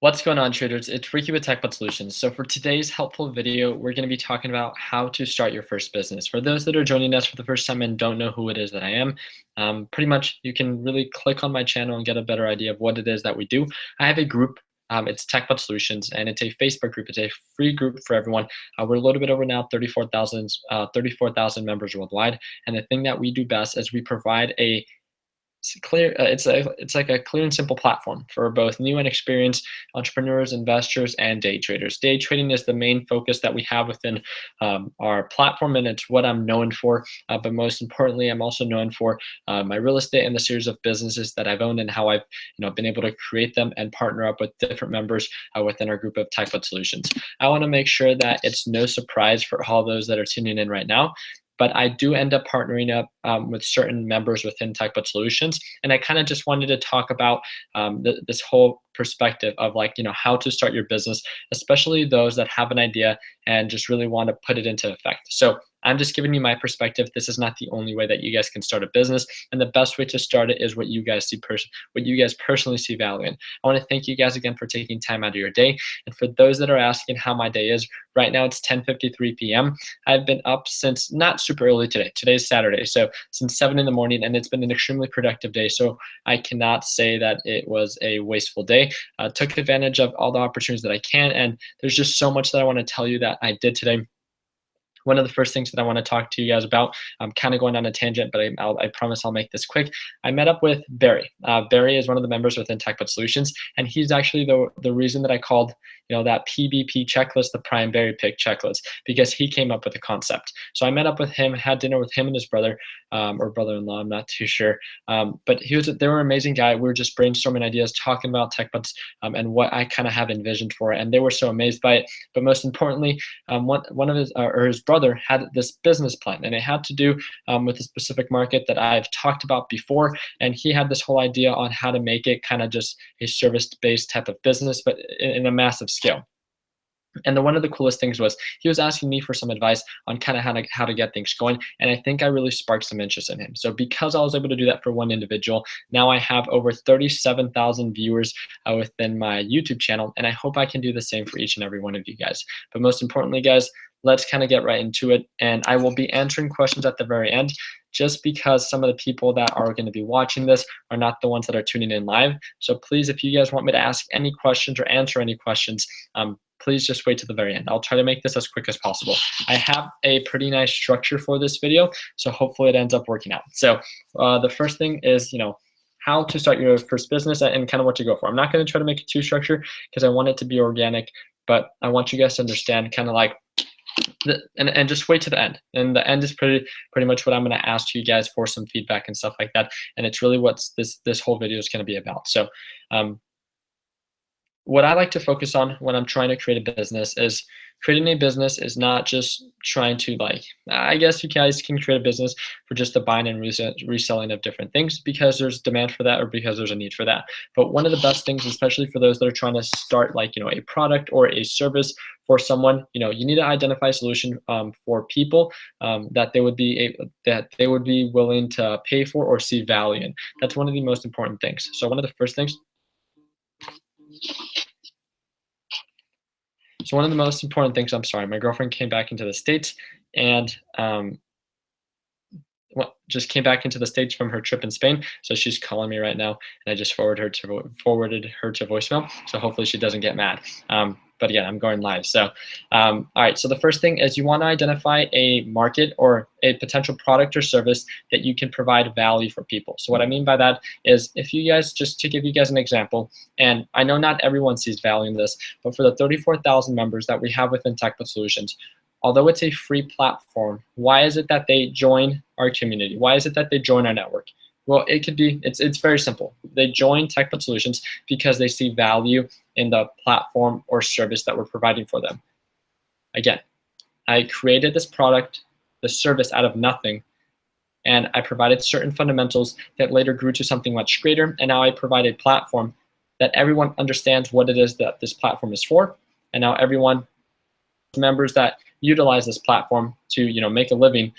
What's going on, traders? It's Ricky with TechBot Solutions. So for today's helpful video, we're going to be talking about how to start your first business. For those that are joining us for the first time and don't know who it is that I am, pretty much you can really click on my channel and get a better idea of what it is that we do. I have a group. It's TechBot Solutions, and it's a Facebook group. It's a free group for everyone. We're a little bit over now 34,000 members worldwide. And the thing that we do best is we provide it's like a clear and simple platform for both new and experienced entrepreneurs, investors, and day traders. Day trading is the main focus that we have within our platform, and it's what I'm known for. But most importantly, I'm also known for my real estate and the series of businesses that I've owned and how I've been able to create them and partner up with different members within our group of TechBot Solutions. I want to make sure that it's no surprise for all those that are tuning in right now, but I do end up partnering up with certain members within TechBot Solutions. And I kind of just wanted to talk about this whole perspective of how to start your business, especially those that have an idea and just really want to put it into effect. So I'm just giving you my perspective. This is not the only way that you guys can start a business, and the best way to start it is what you guys personally see value in. I want to thank you guys again for taking time out of your day. And for those that are asking how my day is, right now it's 10:53 p.m. I've been up since not super early today. Today's Saturday, so since 7 in the morning, and it's been an extremely productive day. So I cannot say that it was a wasteful day. Took advantage of all the opportunities that I can, and there's just so much that I want to tell you that I did today. One of the first things that I want to talk to you guys about, I'm kind of going on a tangent, but I promise I'll make this quick. I met up with Barry. Barry is one of the members within TechBot Solutions, and he's actually the reason that I called that PBP checklist the Prime Barry Pick checklist, because he came up with the concept. So I met up with him, had dinner with him and his brother, or brother-in-law, I'm not too sure. But they were an amazing guy. We were just brainstorming ideas, talking about TechBots and what I kind of have envisioned for it, and they were so amazed by it. But most importantly, one of his brother had this business plan, and it had to do with a specific market that I've talked about before, and he had this whole idea on how to make it kind of just a service-based type of business, but in a massive scale. And one of the coolest things was he was asking me for some advice on kind of how to get things going, and I think I really sparked some interest in him. So because I was able to do that for one individual, now I have over 37,000 viewers within my YouTube channel, and I hope I can do the same for each and every one of you guys. But most importantly, guys, let's kind of get right into it, and I will be answering questions at the very end, just because some of the people that are going to be watching this are not the ones that are tuning in live. So please, if you guys want me to ask any questions or answer any questions, please just wait to the very end. I'll try to make this as quick as possible. I have a pretty nice structure for this video, so hopefully it ends up working out. So the first thing is, how to start your first business and kind of what to go for. I'm not going to try to make it too structured because I want it to be organic, but I want you guys to understand kind of like and just wait to the end. And the end is pretty much what I'm going to ask you guys for some feedback and stuff like that. And it's really what this whole video is going to be about. So what I like to focus on when I'm trying to create a business is creating a business is not just trying to I guess you guys can create a business for just the buying and reselling of different things because there's demand for that or because there's a need for that. But one of the best things, especially for those that are trying to start a product or a service for someone, you need to identify a solution for people that they would be willing to pay for or see value in. That's one of the most important things. So one of the first things. So one of the most important things, I'm sorry, my girlfriend came back into the States and just came back into the States from her trip in Spain. So she's calling me right now, and I just forwarded her to voicemail. So hopefully she doesn't get mad. But again, I'm going live. So, all right. So the first thing is you want to identify a market or a potential product or service that you can provide value for people. So what I mean by that is if you guys, just to give you guys an example, and I know not everyone sees value in this, but for the 34,000 members that we have within TechBot Solutions, although it's a free platform, why is it that they join our community? Why is it that they join our network? Well, it's very simple. They join TechBot Solutions because they see value in the platform or service that we're providing for them. Again, I created this product, the service out of nothing, and I provided certain fundamentals that later grew to something much greater, and now I provide a platform that everyone understands what it is that this platform is for, and now everyone, members that utilize this platform to make a living,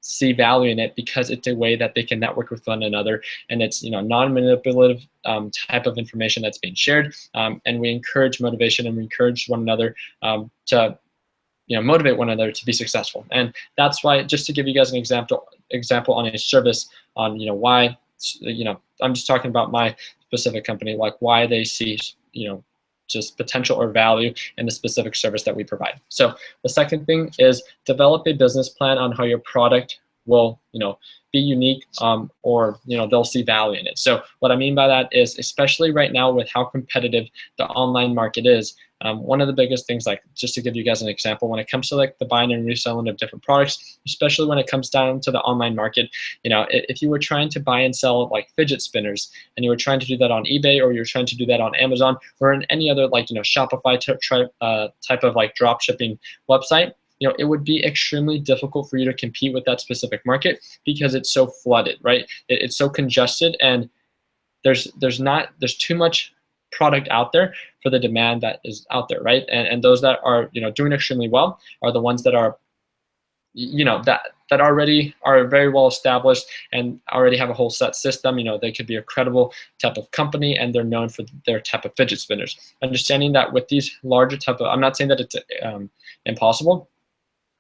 see value in it because it's a way that they can network with one another, and it's non-manipulative type of information that's being shared, and we encourage motivation, and we encourage one another to motivate one another to be successful. And that's why, just to give you guys an example on a service, on why I'm just talking about my specific company, like why they see just potential or value in the specific service that we provide. So the second thing is develop a business plan on how your product will be unique, or they'll see value in it. So what I mean by that is, especially right now with how competitive the online market is, one of the biggest things, like just to give you guys an example, when it comes to like the buying and reselling of different products, especially when it comes down to the online market, if you were trying to buy and sell like fidget spinners, and you were trying to do that on eBay, or you're trying to do that on Amazon, or in any other like Shopify type of like drop shipping website, it would be extremely difficult for you to compete with that specific market because it's so flooded, right? It's so congested, and there's too much product out there for the demand that is out there, right? And those that are doing extremely well are the ones that are that already are very well established and already have a whole set system. They could be a credible type of company, and they're known for their type of fidget spinners. Understanding that with these larger type of, I'm not saying that it's impossible,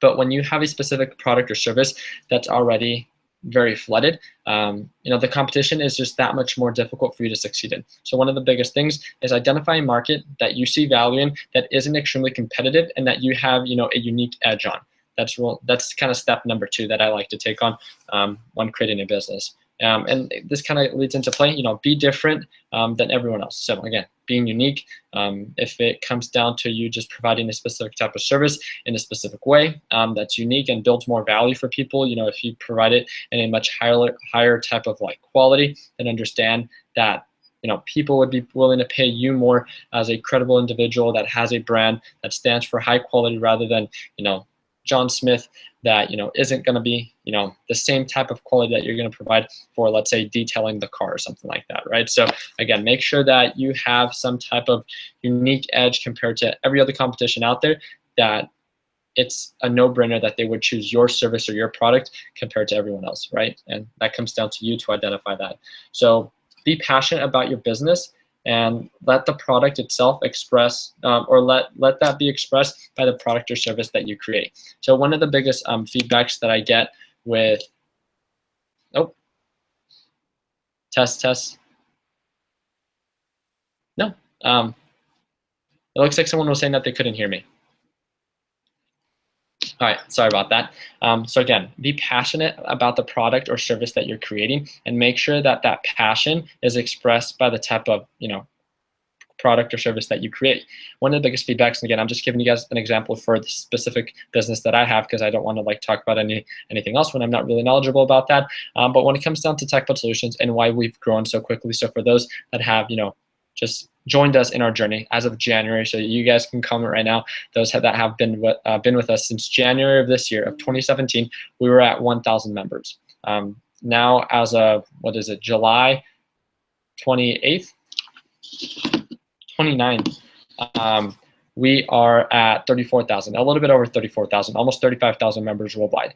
but when you have a specific product or service that's already very flooded, the competition is just that much more difficult for you to succeed in. So one of the biggest things is identify a market that you see value in, that isn't extremely competitive, and that you have a unique edge on. That's kind of step number 2 that I like to take on when creating a business. And this kind of leads into play, be different than everyone else. So again, being unique. If it comes down to you just providing a specific type of service in a specific way that's unique and builds more value for people, if you provide it in a much higher type of like quality, then understand that people would be willing to pay you more as a credible individual that has a brand that stands for high quality, rather than John Smith that isn't going to be the same type of quality that you're going to provide for, let's say, detailing the car or something like that, right? So again, make sure that you have some type of unique edge compared to every other competition out there, that it's a no-brainer that they would choose your service or your product compared to everyone else, right? And that comes down to you to identify that. So be passionate about your business, and let the product itself express, or let that be expressed by the product or service that you create. So one of the biggest feedbacks that I get with, test. No, it looks like someone was saying that they couldn't hear me. All right, sorry about that. So again, be passionate about the product or service that you're creating, and make sure that that passion is expressed by the type of product or service that you create. One of the biggest feedbacks, and again, I'm just giving you guys an example for the specific business that I have, because I don't want to like talk about anything else when I'm not really knowledgeable about that. But when it comes down to TechBot Solutions and why we've grown so quickly, so for those that have just joined us in our journey as of January, so you guys can comment right now, those that have been with us since January of this year, of 2017, we were at 1,000 members. Now, as of July 28th, 29th, we are at 34,000, a little bit over 34,000, almost 35,000 members worldwide.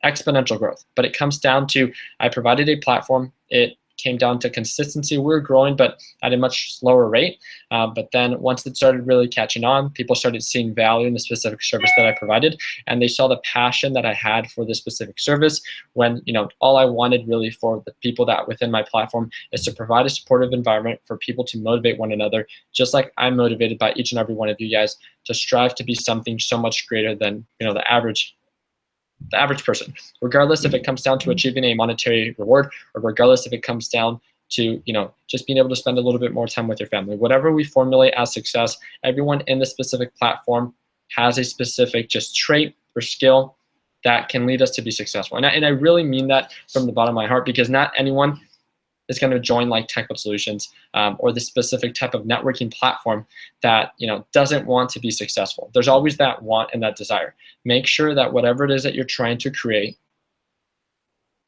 Exponential growth. But it comes down to, I provided a platform. It came down to consistency. We were growing, but at a much slower rate. But then once it started really catching on, people started seeing value in the specific service that I provided, and they saw the passion that I had for this specific service, when all I wanted really for the people that within my platform is to provide a supportive environment for people to motivate one another, just like I'm motivated by each and every one of you guys to strive to be something so much greater than the average person, regardless if it comes down to achieving a monetary reward, or regardless if it comes down to just being able to spend a little bit more time with your family. Whatever we formulate as success, everyone in the specific platform has a specific just trait or skill that can lead us to be successful. And I really mean that from the bottom of my heart, because not anyone is going to join like TechBot Solutions or the specific type of networking platform that doesn't want to be successful. There's always that want and that desire. Make sure that whatever it is that you're trying to create,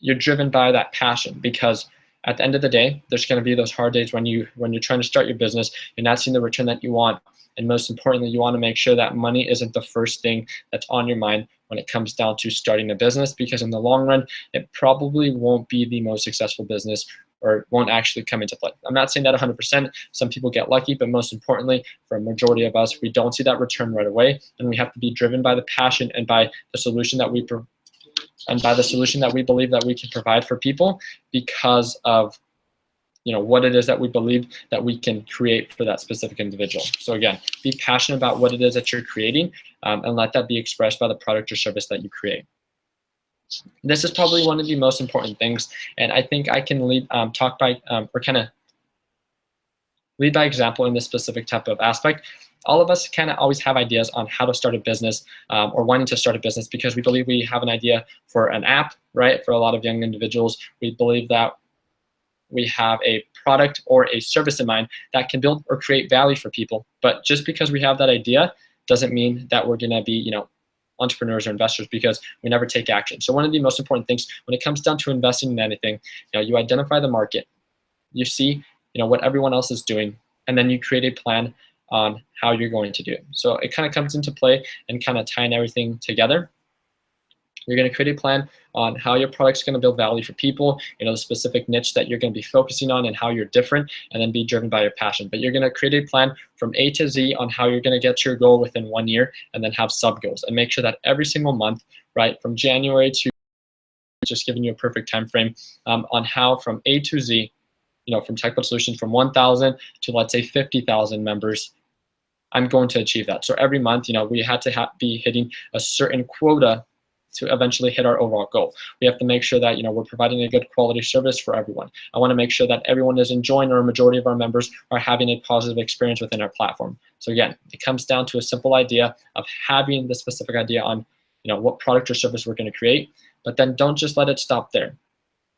you're driven by that passion, because at the end of the day, there's going to be those hard days when you're trying to start your business, you're not seeing the return that you want, And most importantly, you want to make sure that money isn't the first thing that's on your mind when it comes down to starting a business, because in the long run, it probably won't be the most successful business, or won't actually come into play. I'm not saying that 100%. Some people get lucky, but most importantly, for a majority of us, we don't see that return right away, and we have to be driven by the passion and by the solution that we believe that we can provide for people, because of what it is that we believe that we can create for that specific individual. So again, be passionate about what it is that you're creating, and let that be expressed by the product or service that you create. This is probably one of the most important things, and I think I can lead by example in this specific type of aspect. All of us kind of always have ideas on how to start a business, or wanting to start a business, because we believe we have an idea for an app, right? For a lot of young individuals, we believe that we have a product or a service in mind that can build or create value for people. But just because we have that idea doesn't mean that we're going to be, entrepreneurs or investors, because we never take action. So one of the most important things when it comes down to investing in anything, you identify the market, you see, what everyone else is doing, and then you create a plan on how you're going to do it. So it kind of comes into play and kind of tying everything together. You're going to create a plan on how your product's going to build value for people, the specific niche that you're going to be focusing on and how you're different, and then be driven by your passion. But you're going to create a plan from A to Z on how you're going to get to your goal within 1 year, and then have sub goals, and make sure that every single month, right, from January to, just giving you a perfect time frame, on how from A to Z, from TechBud Solutions, from 1,000 to, let's say, 50,000 members, I'm going to achieve that. So every month, we had to be hitting a certain quota to eventually hit our overall goal. We have to make sure that we're providing a good quality service for everyone. I want to make sure that everyone is enjoying, or a majority of our members are having a positive experience within our platform. So again, it comes down to a simple idea of having the specific idea on what product or service we're going to create, but then don't just let it stop there.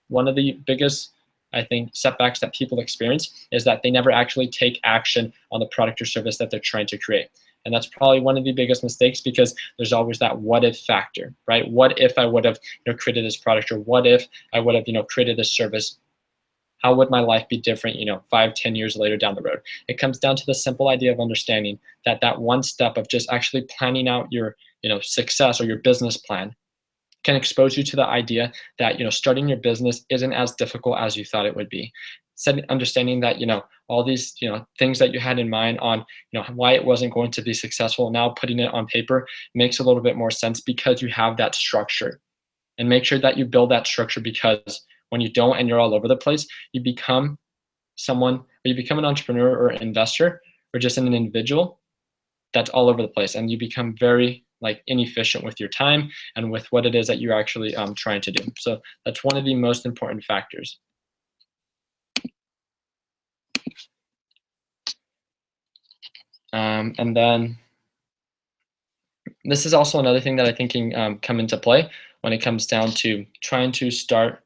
One of the biggest, I think, setbacks that people experience is that they never actually take action on the product or service that they're trying to create. And that's probably one of the biggest mistakes, because there's always that what if factor, right? What if I would have created this product, or what if I would have created this service? How would my life be different 5, 10 years later down the road? It comes down to the simple idea of understanding that that one step of just actually planning out your success, or your business plan, can expose you to the idea that starting your business isn't as difficult as you thought it would be. Understanding that all these things that you had in mind on why it wasn't going to be successful, now putting it on paper makes a little bit more sense, because you have that structure. And make sure that you build that structure, because when you don't and you're all over the place, you become an entrepreneur or an investor, or just an individual that's all over the place, and you become very inefficient with your time and with what it is that you're actually trying to do. So that's one of the most important factors. And then this is also another thing that I think can come into play when it comes down to trying to start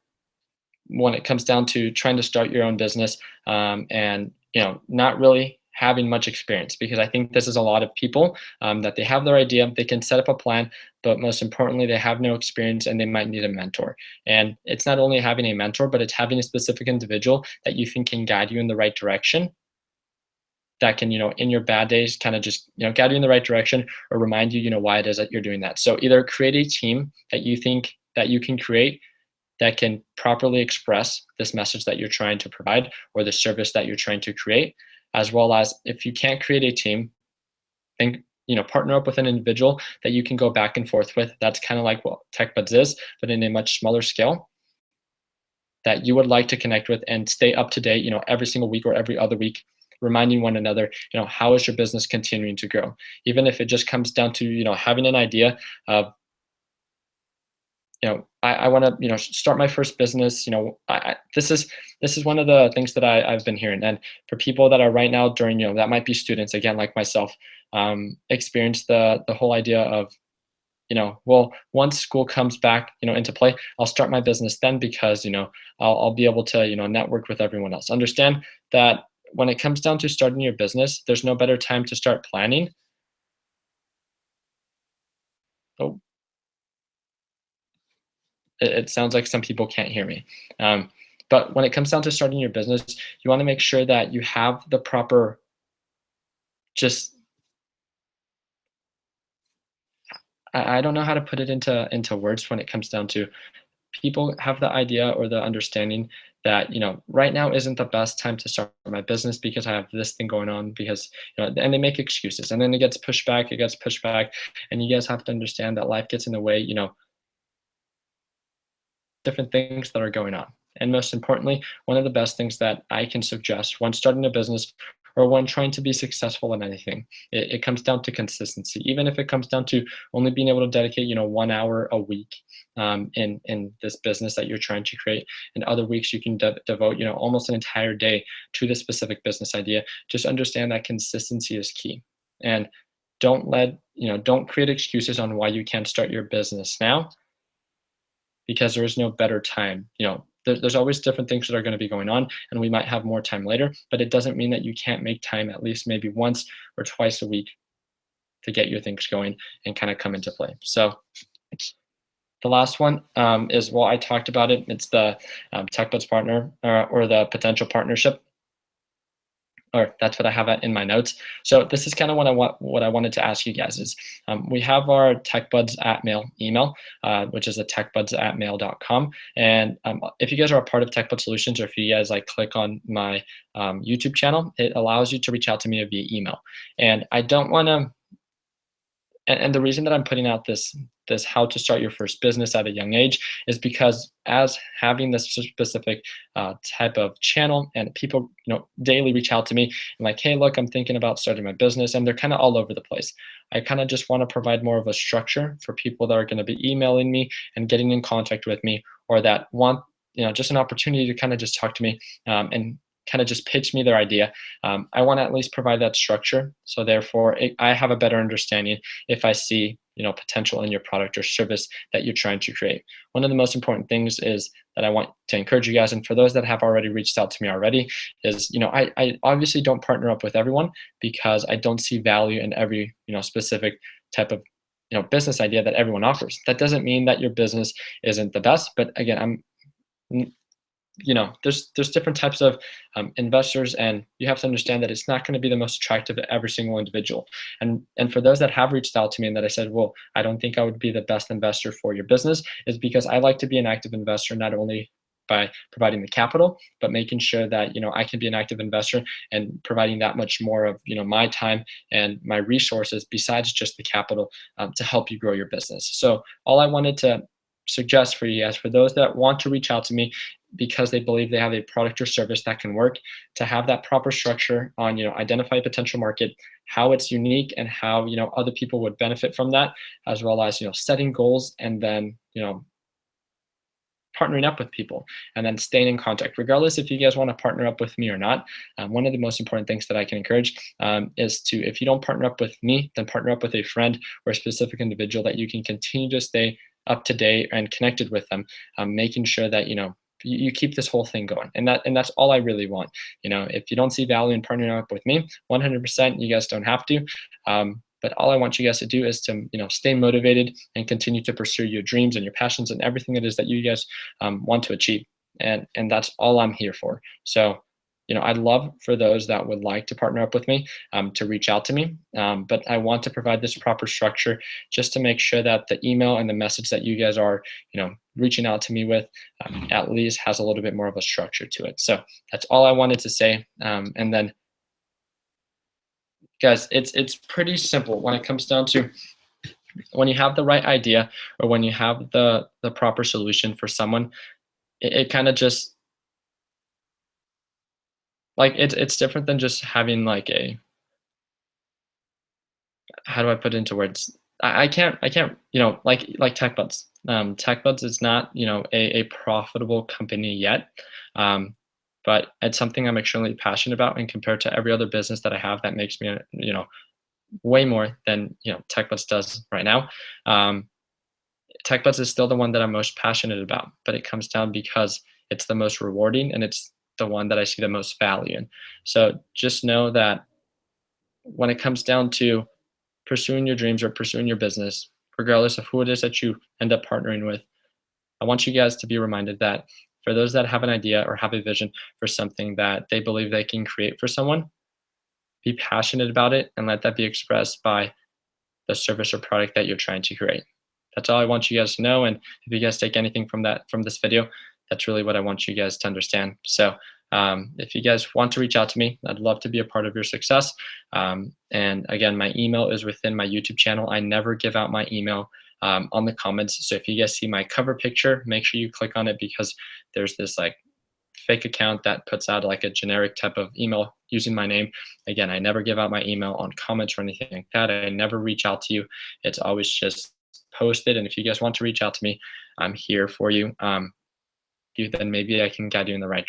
your own business, and not really having much experience, because I think this is a lot of people that they have their idea, they can set up a plan, but most importantly, they have no experience, and they might need a mentor. And it's not only having a mentor, but it's having a specific individual that you think can guide you in the right direction, that can, in your bad days, kind of just, guide you in the right direction, or remind you, why it is that you're doing that. So either create a team that you think that you can create that can properly express this message that you're trying to provide, or the service that you're trying to create, as well as, if you can't create a team, then partner up with an individual that you can go back and forth with. That's kind of like what TechBuds is, but in a much smaller scale, that you would like to connect with and stay up to date, every single week or every other week, reminding one another, how is your business continuing to grow? Even if it just comes down to, having an idea of, I want to, start my first business. This is one of the things that I've been hearing. And for people that are right now during, that might be students, again, like myself, experience the whole idea of, well, once school comes back, into play, I'll start my business then, because, I'll be able to, network with everyone else. Understand that when it comes down to starting your business, there's no better time to start planning. Oh, it sounds like some people can't hear me. But when it comes down to starting your business, you want to make sure that you have the proper, just I don't know how to put it into words when it comes down to people have the idea or the understanding that right now isn't the best time to start my business because I have this thing going on because and they make excuses and then it gets pushed back, and you guys have to understand that life gets in the way, different things that are going on. And most importantly, one of the best things that I can suggest when starting a business or when trying to be successful in anything, it comes down to consistency. Even if it comes down to only being able to dedicate, 1 hour a week in this business that you're trying to create, and other weeks you can devote, almost an entire day to this specific business idea. Just understand that consistency is key, and don't create excuses on why you can't start your business now because there is no better time. There's always different things that are going to be going on, and we might have more time later, but it doesn't mean that you can't make time at least maybe once or twice a week to get your things going and kind of come into play. So the last one is, well, I talked about it. It's the TechBuds partner or the potential partnership, or that's what I have in my notes. So this is kind of what I wanted to ask you guys is, we have our TechBuds at Mail email, which is a techbuds@mail.com. And if you guys are a part of TechBuds Solutions, or if you guys click on my YouTube channel, it allows you to reach out to me via email. And I don't want to and the reason that I'm putting out this how to start your first business at a young age is because as having this specific type of channel, and people daily reach out to me and like, hey, look, I'm thinking about starting my business, and they're kind of all over the place. I kind of just want to provide more of a structure for people that are going to be emailing me and getting in contact with me, or that want just an opportunity to kind of just talk to me and kind of just pitch me their idea. I want to at least provide that structure, so therefore I have a better understanding if I see potential in your product or service that you're trying to create. One of the most important things is that I want to encourage you guys, and for those that have already reached out to me already, is I obviously don't partner up with everyone because I don't see value in every specific type of business idea that everyone offers. That doesn't mean that your business isn't the best, but again, there's different types of investors, and you have to understand that it's not going to be the most attractive to every single individual. And for those that have reached out to me and that I said, well, I don't think I would be the best investor for your business, is because I like to be an active investor, not only by providing the capital, but making sure that I can be an active investor and providing that much more of my time and my resources besides just the capital to help you grow your business. So all I wanted to suggest for you guys, for those that want to reach out to me because they believe they have a product or service that can work, to have that proper structure on identify a potential market, how it's unique, and how other people would benefit from that, as well as setting goals, and then partnering up with people, and then staying in contact regardless if you guys want to partner up with me or not. One of the most important things that I can encourage is to, if you don't partner up with me, then partner up with a friend or a specific individual that you can continue to stay up to date and connected with them, making sure that you keep this whole thing going. And that's all I really want. If you don't see value in partnering up with me, 100%, you guys don't have to. But all I want you guys to do is to stay motivated and continue to pursue your dreams and your passions and everything it is that you guys want to achieve. And that's all I'm here for. So I'd love for those that would like to partner up with me to reach out to me. But I want to provide this proper structure just to make sure that the email and the message that you guys are, reaching out to me with at least has a little bit more of a structure to it. So that's all I wanted to say. And then, guys, it's pretty simple when it comes down to when you have the right idea or when you have the proper solution for someone. It kind of just it's different than just having how do I put it into words? I can't like TechBuds. TechBuds is not a profitable company yet, but it's something I'm extremely passionate about. And compared to every other business that I have, that makes me way more than TechBuds does right now. TechBuds is still the one that I'm most passionate about, but it comes down because it's the most rewarding and it's the one that I see the most value in. So just know that when it comes down to pursuing your dreams or pursuing your business, regardless of who it is that you end up partnering with, I want you guys to be reminded that for those that have an idea or have a vision for something that they believe they can create for someone, be passionate about it and let that be expressed by the service or product that you're trying to create. That's all I want you guys to know. And if you guys take anything from this video, that's really what I want you guys to understand. So if you guys want to reach out to me, I'd love to be a part of your success. And again, my email is within my YouTube channel. I never give out my email on the comments. So if you guys see my cover picture, make sure you click on it, because there's this like fake account that puts out like a generic type of email using my name. Again, I never give out my email on comments or anything like that. I never reach out to you. It's always just posted. And if you guys want to reach out to me, I'm here for you. Then maybe I can guide you in the right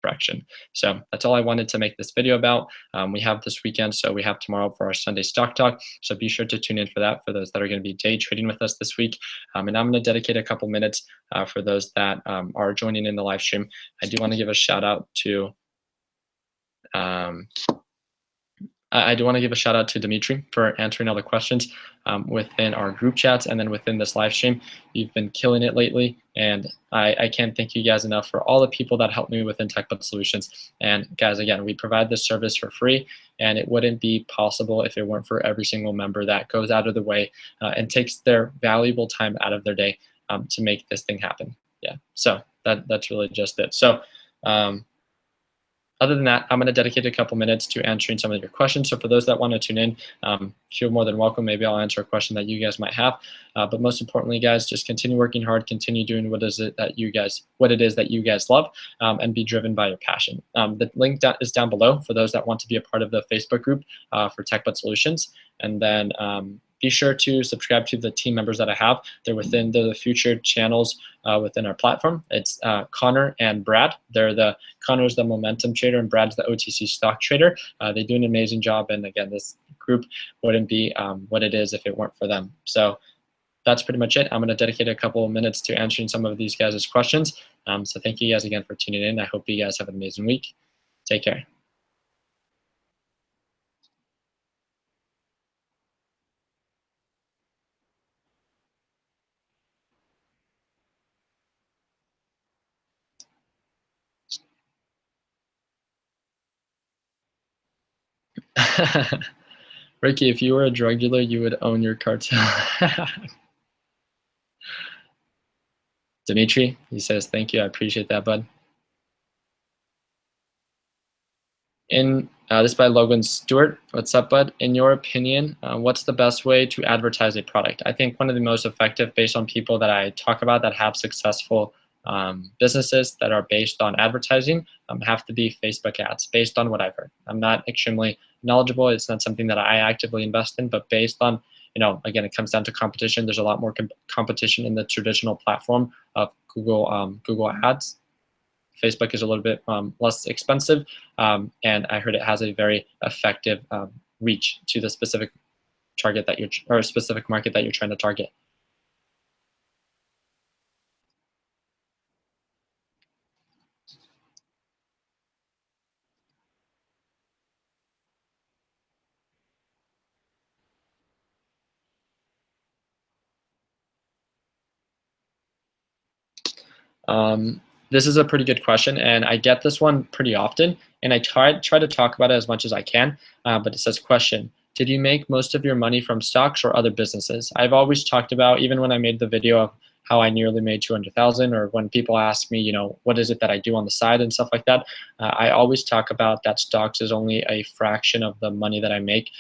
direction. So that's all I wanted to make this video about. We have this weekend, so we have tomorrow for our Sunday stock talk. So be sure to tune in for that, for those that are going to be day trading with us this week. And I'm going to dedicate a couple minutes for those that are joining in the live stream. I do want to give a shout out to Dimitri for answering all the questions within our group chats and then within this live stream. You've been killing it lately, and I can't thank you guys enough for all the people that helped me within TechBud Solutions. And guys, again, we provide this service for free, and it wouldn't be possible if it weren't for every single member that goes out of the way and takes their valuable time out of their day to make this thing happen. Yeah, so that's really just it. So other than that, I'm going to dedicate a couple minutes to answering some of your questions. So for those that want to tune in, feel more than welcome. Maybe I'll answer a question that you guys might have. But most importantly, guys, just continue working hard, continue doing what it is that you guys love, and be driven by your passion. The link is down below for those that want to be a part of the Facebook group for TechBud Solutions. And then be sure to subscribe to the team members that I have. They're within the featured channels within our platform. It's Connor and Brad. Connor's the momentum trader and Brad's the OTC stock trader. They do an amazing job. And again, this group wouldn't be what it is if it weren't for them. So that's pretty much it. I'm going to dedicate a couple of minutes to answering some of these guys' questions. So thank you guys again for tuning in. I hope you guys have an amazing week. Take care. Ricky, if you were a drug dealer, you would own your cartel. Dimitri, he says, thank you. I appreciate that, bud. This by Logan Stewart. What's up, bud? In your opinion, what's the best way to advertise a product? I think one of the most effective, based on people that I talk about that have successful businesses that are based on advertising, have to be Facebook ads, based on what I've heard. I'm not extremely knowledgeable. It's not something that I actively invest in, but based on, again, it comes down to competition. There's a lot more competition in the traditional platform of Google Ads. Facebook is a little bit less expensive, and I heard it has a very effective reach to the specific target specific market that you're trying to target. This is a pretty good question, and I get this one pretty often, and I try to talk about it as much as I can, but it says, question, did you make most of your money from stocks or other businesses? I've always talked about, even when I made the video of how I nearly made 200,000, or when people ask me, what is it that I do on the side and stuff like that, I always talk about that stocks is only a fraction of the money that I make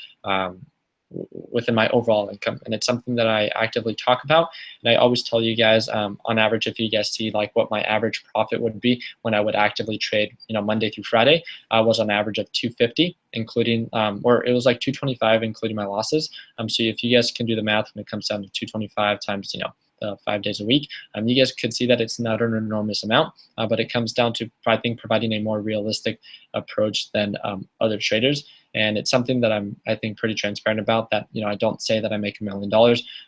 within my overall income, and it's something that I actively talk about. And I always tell you guys, on average, if you guys see like what my average profit would be when I would actively trade, Monday through Friday, was on average of 250, including, or it was like 225, including my losses. So if you guys can do the math when it comes down to 225 times, 5 days a week, you guys could see that it's not an enormous amount, but it comes down to, I think, providing a more realistic approach than other traders. And it's something that I think, pretty transparent about, that, I don't say that I make $1 million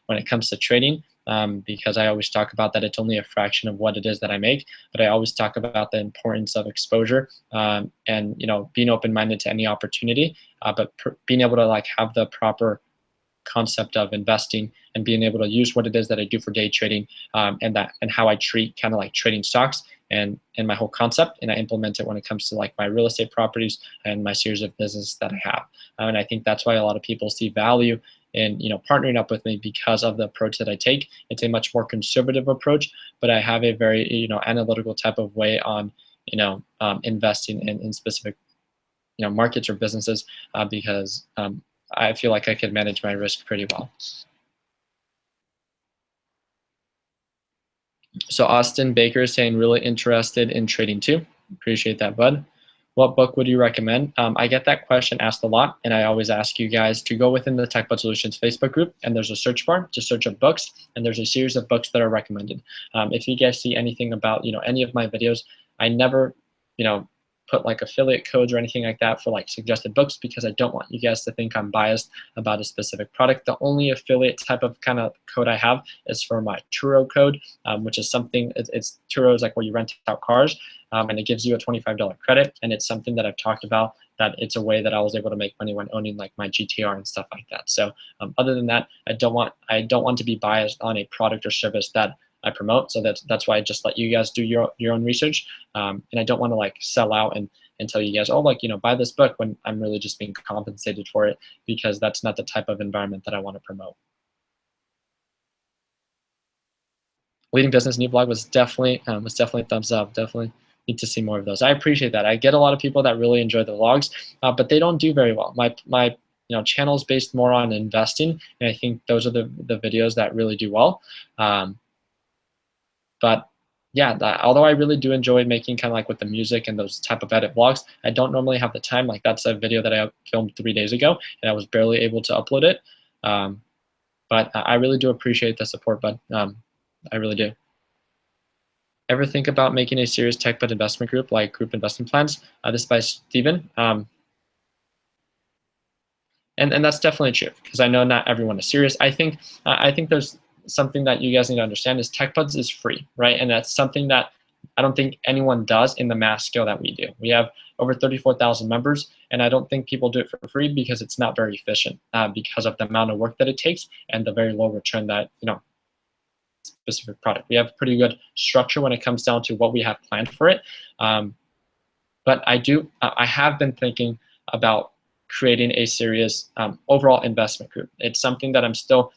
when it comes to trading, because I always talk about that it's only a fraction of what it is that I make, but I always talk about the importance of exposure, and, being open-minded to any opportunity, but being able to have the proper concept of investing and being able to use what it is that I do for day trading, and how I treat kind of like trading stocks and my whole concept, and I implement it when it comes to like my real estate properties and my series of business that I have. And I think that's why a lot of people see value in partnering up with me, because of the approach that I take. It's a much more conservative approach, but I have a very analytical type of way on investing in specific markets or businesses, because I feel like I could manage my risk pretty well. So Austin Baker is saying really interested in trading too. Appreciate that, bud. What book would you recommend? I get that question asked a lot, and I always ask you guys to go within the TechBud Solutions Facebook group, and there's a search bar to search up books, and there's a series of books that are recommended. If you guys see anything about any of my videos, I never put like affiliate codes or anything like that for like suggested books, because I don't want you guys to think I'm biased about a specific product. The only affiliate type of kind of code I have is for my Turo code, which is something, it's Turo is like where you rent out cars, and it gives you a $25 credit, and it's something that I've talked about, that it's a way that I was able to make money when owning like my GTR and stuff like that. So other than that, I don't want to be biased on a product or service that I promote. So that's why I just let you guys do your own research, and I don't want to like sell out and tell you guys, oh, like buy this book, when I'm really just being compensated for it, because that's not the type of environment that I want to promote. Leading business new vlog was definitely a thumbs up. Definitely need to see more of those. I appreciate that. I get a lot of people that really enjoy the vlogs, but they don't do very well. My channel is based more on investing, and I think those are the videos that really do well. But yeah, although I really do enjoy making kind of like with the music and those type of edit vlogs, I don't normally have the time. Like that's a video that I filmed 3 days ago, and I was barely able to upload it. But I really do appreciate the support, bud. I really do. Ever think about making a serious TechBud investment group, like group investment plans? This is by Steven. And that's definitely true, because I know not everyone is serious. I think there's something that you guys need to understand is TechBuds is free, right? And that's something that I don't think anyone does in the mass scale that we do. We have over 34,000 members, and I don't think people do it for free, because it's not very efficient, because of the amount of work that it takes and the very low return that specific product. We have pretty good structure when it comes down to what we have planned for it. But I have been thinking about creating a serious overall investment group. It's something that I'm still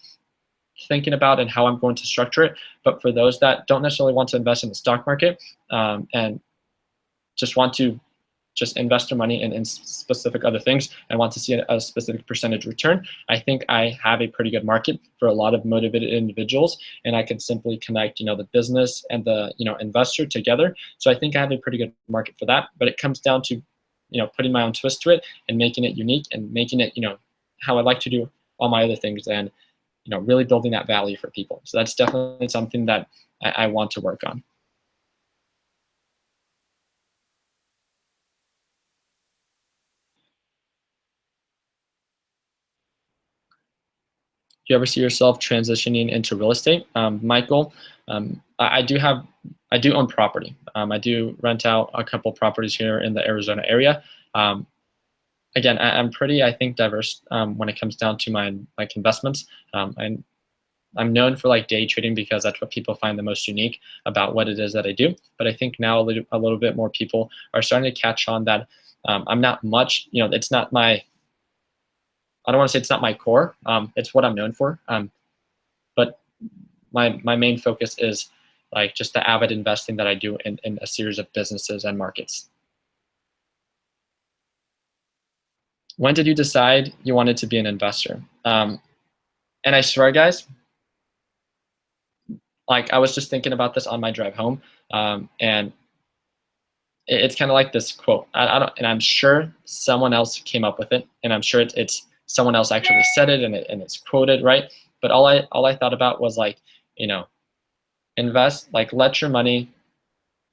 thinking about and how I'm going to structure it. But for those that don't necessarily want to invest in the stock market, and just want to invest their money in specific other things and want to see a specific percentage return, I think I have a pretty good market for a lot of motivated individuals, and I can simply connect the business and the investor together. So I think I have a pretty good market for that. But it comes down to putting my own twist to it and making it unique, and making it how I like to do all my other things, and really building that value for people. So that's definitely something that I want to work on. Do you ever see yourself transitioning into real estate? Michael, I do own property. I do rent out a couple properties here in the Arizona area. Again, I'm pretty, I think, diverse when it comes down to my investments. I'm known for like day trading, because that's what people find the most unique about what it is that I do. But I think now a little bit more people are starting to catch on that I'm not much, it's not my, I don't want to say it's not my core. It's what I'm known for. But my main focus is like just the avid investing that I do in a series of businesses and markets. When did you decide you wanted to be an investor? And I swear, guys, like I was just thinking about this on my drive home, and it's kind of like this quote. I don't, and I'm sure someone else came up with it, and I'm sure it's someone else actually said it, and it's quoted, right? But all I thought about was like, invest, like let your money,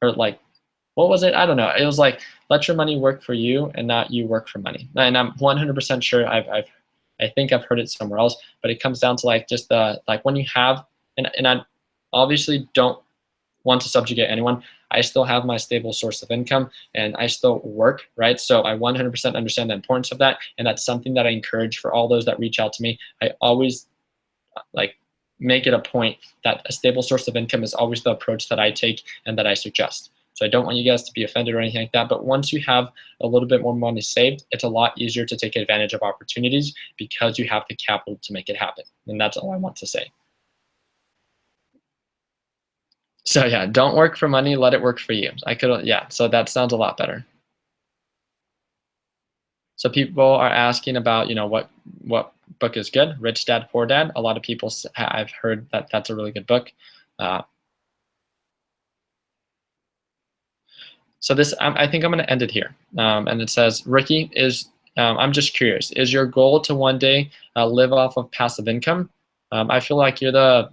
or like, what was it? I don't know. It was like, let your money work for you and not you work for money. And I'm 100% sure I think I've heard it somewhere else, but it comes down to like just like when you have, and I obviously don't want to subjugate anyone. I still have my stable source of income, and I still work, right? So I 100% understand the importance of that, and that's something that I encourage for all those that reach out to me. I always like make it a point that a stable source of income is always the approach that I take and that I suggest. So I don't want you guys to be offended or anything like that. But once you have a little bit more money saved, it's a lot easier to take advantage of opportunities because you have the capital to make it happen. And that's all I want to say. So yeah, don't work for money, let it work for you. Yeah, so that sounds a lot better. So people are asking about, what book is good. Rich Dad, Poor Dad. A lot of people, I've heard that that's a really good book. Uh, so this, I think I'm going to end it here. And it says, Ricky, I'm just curious, is your goal to one day live off of passive income? I feel like you're the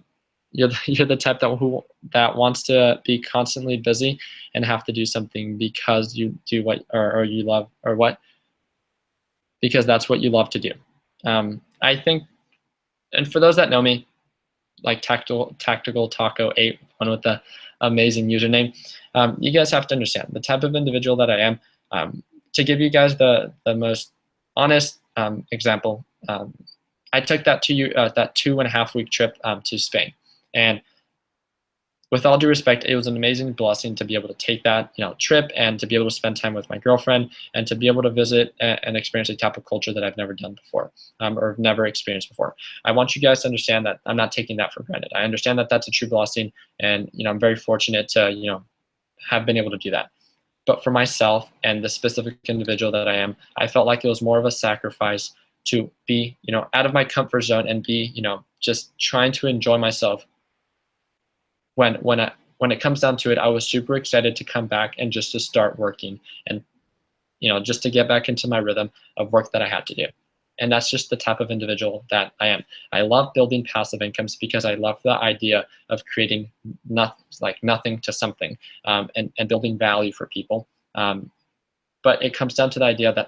type that wants to be constantly busy and have to do something because you do what or you love or what because that's what you love to do. I think, and for those that know me, like Tactical Taco 8, one with the amazing username, you guys have to understand the type of individual that I am. To give you guys the most honest example, I took that 2.5 week trip to Spain, and with all due respect, it was an amazing blessing to be able to take that trip and to be able to spend time with my girlfriend and to be able to visit and experience a type of culture that I've never done before or never experienced before. I want you guys to understand that I'm not taking that for granted. I understand that that's a true blessing, and I'm very fortunate to have been able to do that. But for myself and the specific individual that I am, I felt like it was more of a sacrifice to be out of my comfort zone and be just trying to enjoy myself. When it comes down to it, I was super excited to come back and just to start working and just to get back into my rhythm of work that I had to do. And that's just the type of individual that I am. I love building passive incomes because I love the idea of creating nothing to something and building value for people. But it comes down to the idea that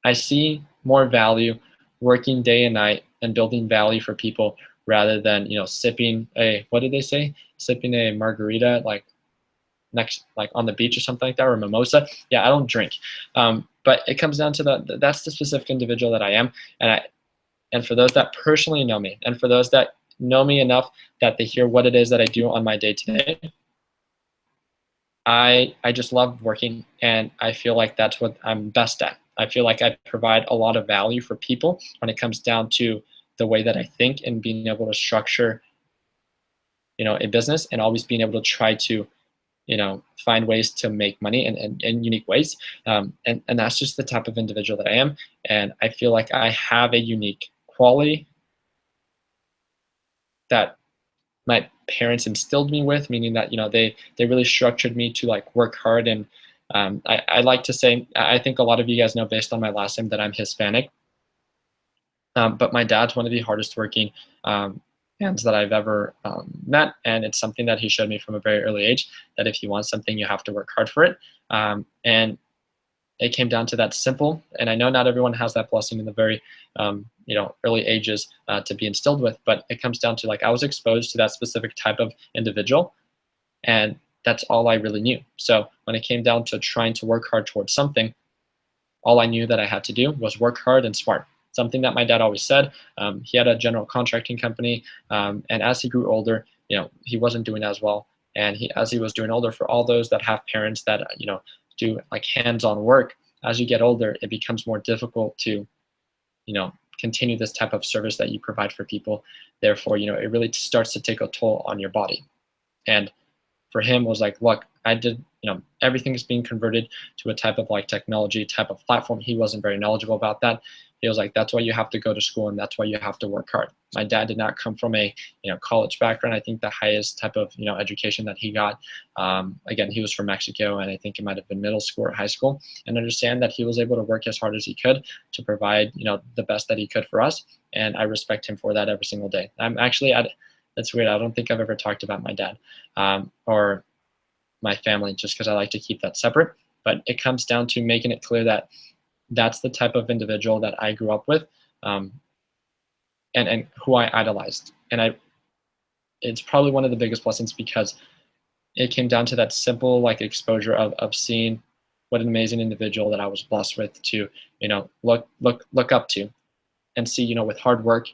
I see more value working day and night and building value for people rather than sipping what did they say? Sipping a margarita on the beach or something like that, or a mimosa. Yeah, I don't drink, but it comes down to that's the specific individual that I am, and for those that personally know me, and for those that know me enough that they hear what it is that I do on my day to day, I just love working, and I feel like that's what I'm best at. I feel like I provide a lot of value for people when it comes down to the way that I think and being able to structure, a business and always being able to try to, find ways to make money in unique ways. And that's just the type of individual that I am. And I feel like I have a unique quality that my parents instilled me with, meaning that, they really structured me to work hard. And I like to say, I think a lot of you guys know based on my last name that I'm Hispanic. But my dad's one of the hardest working hands that I've ever met, and it's something that he showed me from a very early age, that if you want something, you have to work hard for it. And it came down to that simple, and I know not everyone has that blessing in the very early ages to be instilled with, but it comes down to I was exposed to that specific type of individual, and that's all I really knew. So when it came down to trying to work hard towards something, all I knew that I had to do was work hard and smart. Something that my dad always said. He had a general contracting company, and as he grew older, he wasn't doing as well. And as he was doing older, for all those that have parents that do hands-on work, as you get older, it becomes more difficult to continue this type of service that you provide for people. Therefore, it really starts to take a toll on your body. And for him was look, I did, everything is being converted to a type of technology type of platform. He wasn't very knowledgeable about that. He was that's why you have to go to school and that's why you have to work hard. My dad did not come from a college background. I think the highest type of education that he got, again, he was from Mexico, and I think it might have been middle school or high school. And understand that he was able to work as hard as he could to provide the best that he could for us, and I respect him for that every single day. That's weird. I don't think I've ever talked about my dad or my family, just because I like to keep that separate. But it comes down to making it clear that that's the type of individual that I grew up with, and who I idolized. And it's probably one of the biggest blessings because it came down to that simple exposure of seeing what an amazing individual that I was blessed with to look up to, and see with hard work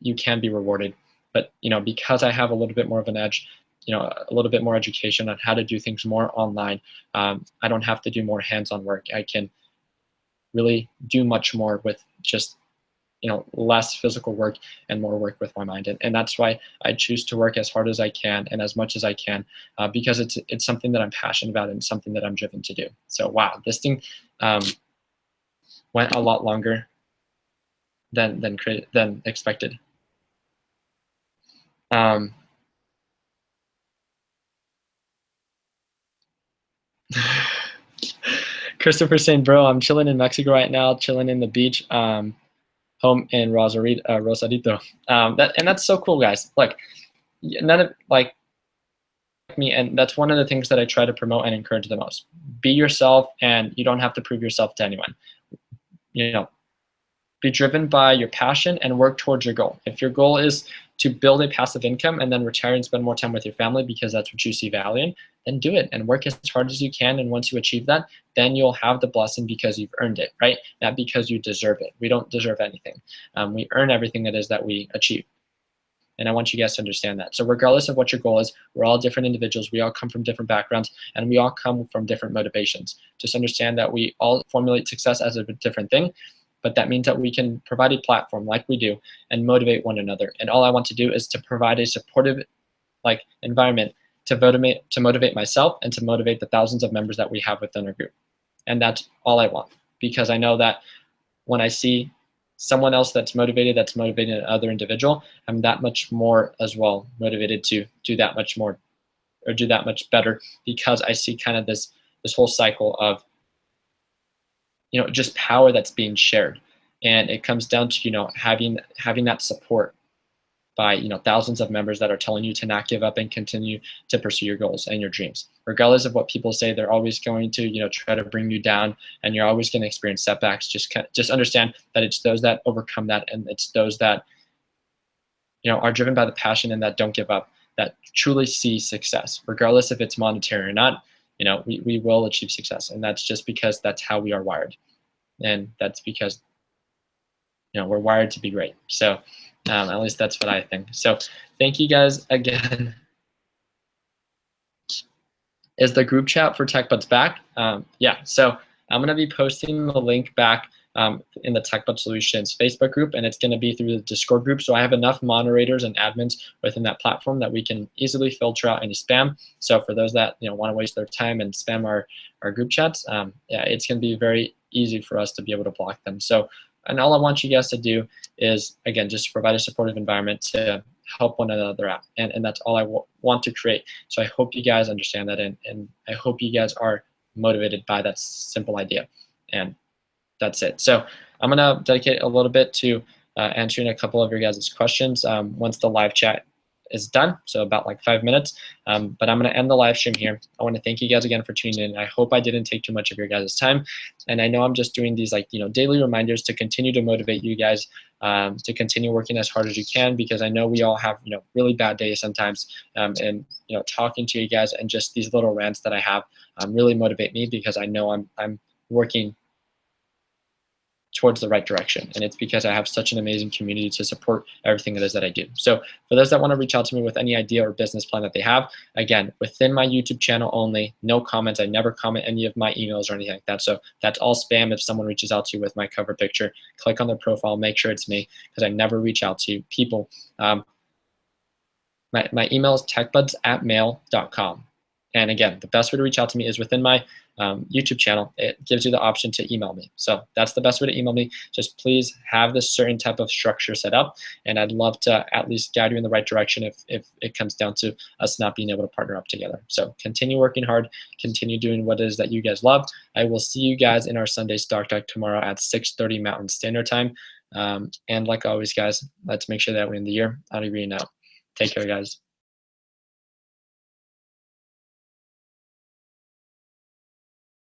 you can be rewarded. But because I have a little bit more of an edge, a little bit more education on how to do things more online. I don't have to do more hands-on work. I can really do much more with just less physical work and more work with my mind. And that's why I choose to work as hard as I can and as much as I can, because it's something that I'm passionate about and something that I'm driven to do. So wow, this thing went a lot longer than expected. Christopher saying, bro, I'm chilling in Mexico right now, chilling in the beach, home in Rosarito. That's so cool, guys. Look, none of me, and that's one of the things that I try to promote and encourage the most. Be yourself, and you don't have to prove yourself to anyone. Be driven by your passion and work towards your goal. If your goal is to build a passive income and then retire and spend more time with your family because that's what you see value in, then do it and work as hard as you can. And once you achieve that, then you'll have the blessing because you've earned it, right? Not because you deserve it. We don't deserve anything. We earn everything it is that we achieve. And I want you guys to understand that. So regardless of what your goal is, we're all different individuals. We all come from different backgrounds, and we all come from different motivations. Just understand that we all formulate success as a different thing, but that means that we can provide a platform like we do and motivate one another. And all I want to do is to provide a supportive environment to motivate myself and to motivate the thousands of members that we have within our group. And that's all I want, because I know that when I see someone else that's motivating another individual, I'm that much more as well motivated to do that much more or do that much better, because I see kind of this whole cycle of just power that's being shared. And it comes down to having that support by thousands of members that are telling you to not give up and continue to pursue your goals and your dreams. Regardless of what people say, they're always going to try to bring you down, and you're always going to experience setbacks. Just understand that it's those that overcome that, and it's those that are driven by the passion and that don't give up, that truly see success. Regardless if it's monetary or not, we will achieve success. And that's just because that's how we are wired. And that's because we're wired to be great. So at least that's what I think. So thank you guys again. Is the group chat for TechBuds back? Yeah, so I'm going to be posting the link back in the TechBuds Solutions Facebook group, and it's going to be through the Discord group. So I have enough moderators and admins within that platform that we can easily filter out any spam. So for those that want to waste their time and spam our group chats, yeah, it's going to be very easy for us to be able to block them. So, and all I want you guys to do is, again, just provide a supportive environment to help one another out. And that's all I want to create. So I hope you guys understand that, and I hope you guys are motivated by that simple idea. And that's it. So I'm going to dedicate a little bit to answering a couple of your guys' questions once the live chat is done, so about 5 minutes. But I'm going to end the live stream here. I want to thank you guys again for tuning in. I hope I didn't take too much of your guys' time. And I know I'm just doing these daily reminders to continue to motivate you guys to continue working as hard as you can, because I know we all have really bad days sometimes. And talking to you guys and just these little rants that I have really motivate me, because I know I'm working towards the right direction. And it's because I have such an amazing community to support everything it is that I do. So for those that want to reach out to me with any idea or business plan that they have, again, within my YouTube channel only, no comments. I never comment any of my emails or anything like that. So that's all spam. If someone reaches out to you with my cover picture, click on their profile, make sure it's me, because I never reach out to people. My email is techbuds@mail.com. And again, the best way to reach out to me is within my YouTube channel. It gives you the option to email me. So that's the best way to email me. Just please have this certain type of structure set up, and I'd love to at least guide you in the right direction if it comes down to us not being able to partner up together. So continue working hard, continue doing what it is that you guys love. I will see you guys in our Sunday Stock Talk tomorrow at 6:30 Mountain Standard Time. And like always, guys, let's make sure that we end the year on a green note. Take care, guys.